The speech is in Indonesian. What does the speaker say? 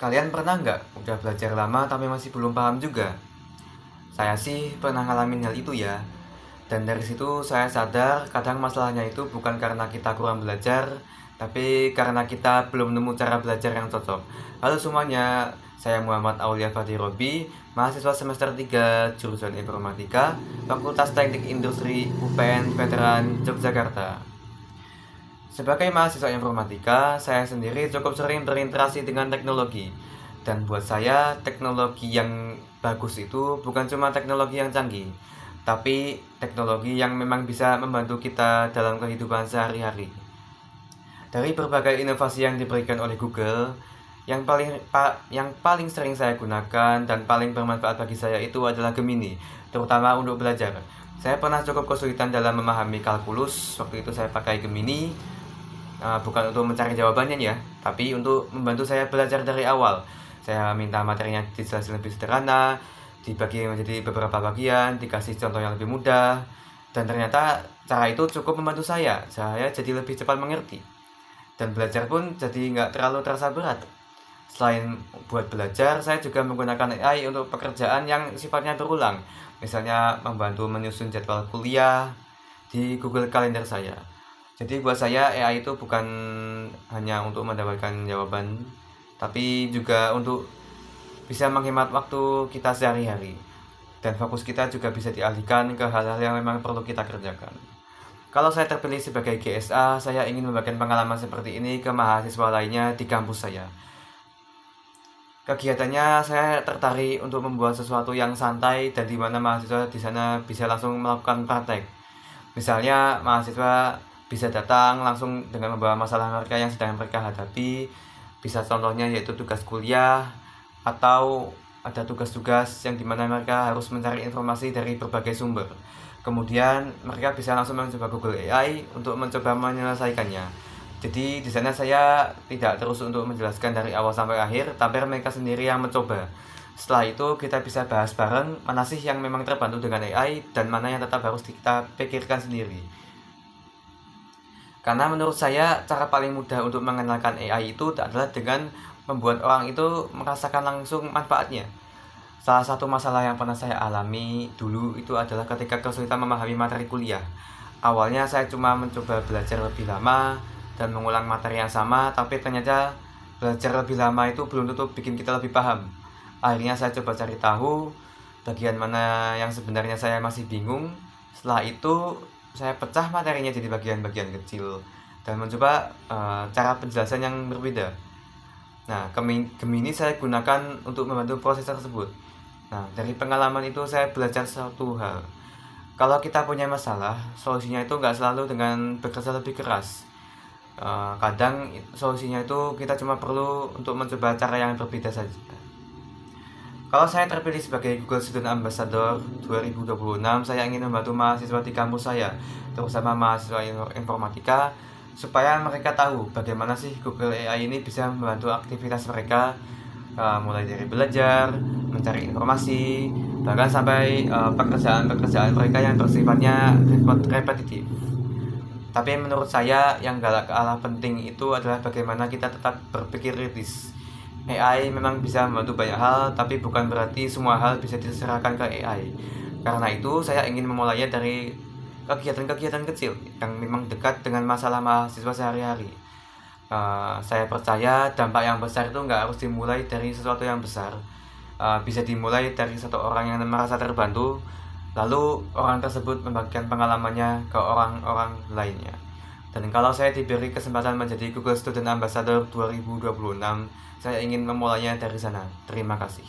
Kalian pernah nggak udah belajar lama tapi masih belum paham juga? Saya sih pernah ngalamin hal itu ya. Dan dari situ saya sadar kadang masalahnya itu bukan karena kita kurang belajar, tapi karena kita belum nemu cara belajar yang cocok. Halo semuanya, saya Muhammad Aulia Fadirobi, mahasiswa semester 3 jurusan Informatika, Fakultas Teknik Industri UPN Veteran Yogyakarta. Sebagai mahasiswa informatika, saya sendiri cukup sering berinteraksi dengan teknologi. Dan buat saya, teknologi yang bagus itu bukan cuma teknologi yang canggih, tapi teknologi yang memang bisa membantu kita dalam kehidupan sehari-hari. Dari berbagai inovasi yang diberikan oleh Google, yang paling sering saya gunakan dan paling bermanfaat bagi saya itu adalah Gemini, terutama untuk belajar. Saya pernah cukup kesulitan dalam memahami kalkulus, waktu itu saya pakai Gemini. Bukan untuk mencari jawabannya ya, tapi untuk membantu saya belajar dari awal. Saya minta materinya dijelasin lebih sederhana, dibagi menjadi beberapa bagian, dikasih contoh yang lebih mudah, dan ternyata cara itu cukup membantu saya. Saya jadi lebih cepat mengerti, dan belajar pun jadi nggak terlalu terasa berat. Selain buat belajar, saya juga menggunakan AI untuk pekerjaan yang sifatnya berulang, misalnya membantu menyusun jadwal kuliah di Google Calendar saya. Jadi buat saya AI itu bukan hanya untuk mendapatkan jawaban, tapi juga untuk bisa menghemat waktu kita sehari-hari. Dan fokus kita juga bisa dialihkan ke hal-hal yang memang perlu kita kerjakan. Kalau saya terpilih sebagai GSA, saya ingin membagikan pengalaman seperti ini ke mahasiswa lainnya di kampus saya. Kegiatannya saya tertarik untuk membuat sesuatu yang santai dan di mana mahasiswa di sana bisa langsung melakukan praktek. Misalnya mahasiswa bisa datang langsung dengan membawa masalah mereka yang sedang mereka hadapi. Bisa contohnya yaitu tugas kuliah atau ada tugas-tugas yang dimana mereka harus mencari informasi dari berbagai sumber. Kemudian mereka bisa langsung mencoba Google AI untuk mencoba menyelesaikannya. Jadi di sana saya tidak terus untuk menjelaskan dari awal sampai akhir, tapi mereka sendiri yang mencoba. Setelah itu kita bisa bahas bareng mana sih yang memang terbantu dengan AI dan mana yang tetap harus kita pikirkan sendiri. Karena menurut saya cara paling mudah untuk mengenalkan AI itu adalah dengan membuat orang itu merasakan langsung manfaatnya. Salah satu masalah yang pernah saya alami dulu itu adalah ketika kesulitan memahami materi kuliah. Awalnya saya cuma mencoba belajar lebih lama dan mengulang materi yang sama, tapi ternyata belajar lebih lama itu belum tentu bikin kita lebih paham. Akhirnya saya coba cari tahu bagian mana yang sebenarnya saya masih bingung. Setelah itu saya pecah materinya jadi bagian-bagian kecil dan mencoba cara penjelasan yang berbeda. Nah, Gemini saya gunakan untuk membantu proses tersebut. Nah, dari pengalaman itu saya belajar satu hal. Kalau kita punya masalah, solusinya itu nggak selalu dengan bekerja lebih keras. Kadang solusinya itu kita cuma perlu untuk mencoba cara yang berbeda saja. Kalau saya terpilih sebagai Google Student Ambassador 2026, saya ingin membantu mahasiswa di kampus saya, terutama mahasiswa informatika, supaya mereka tahu bagaimana sih Google AI ini bisa membantu aktivitas mereka, mulai dari belajar, mencari informasi, bahkan sampai pekerjaan-pekerjaan mereka yang bersifatnya repetitif. Tapi menurut saya yang gak kalah penting itu adalah bagaimana kita tetap berpikir kritis. AI memang bisa membantu banyak hal, tapi bukan berarti semua hal bisa diserahkan ke AI. Karena itu saya ingin memulainya dari kegiatan-kegiatan kecil yang memang dekat dengan masalah mahasiswa sehari-hari. Saya percaya dampak yang besar itu nggak harus dimulai dari sesuatu yang besar. Bisa dimulai dari satu orang yang merasa terbantu, lalu orang tersebut membagikan pengalamannya ke orang-orang lainnya. Dan kalau saya diberi kesempatan menjadi Google Student Ambassador 2026, saya ingin memulainya dari sana. Terima kasih.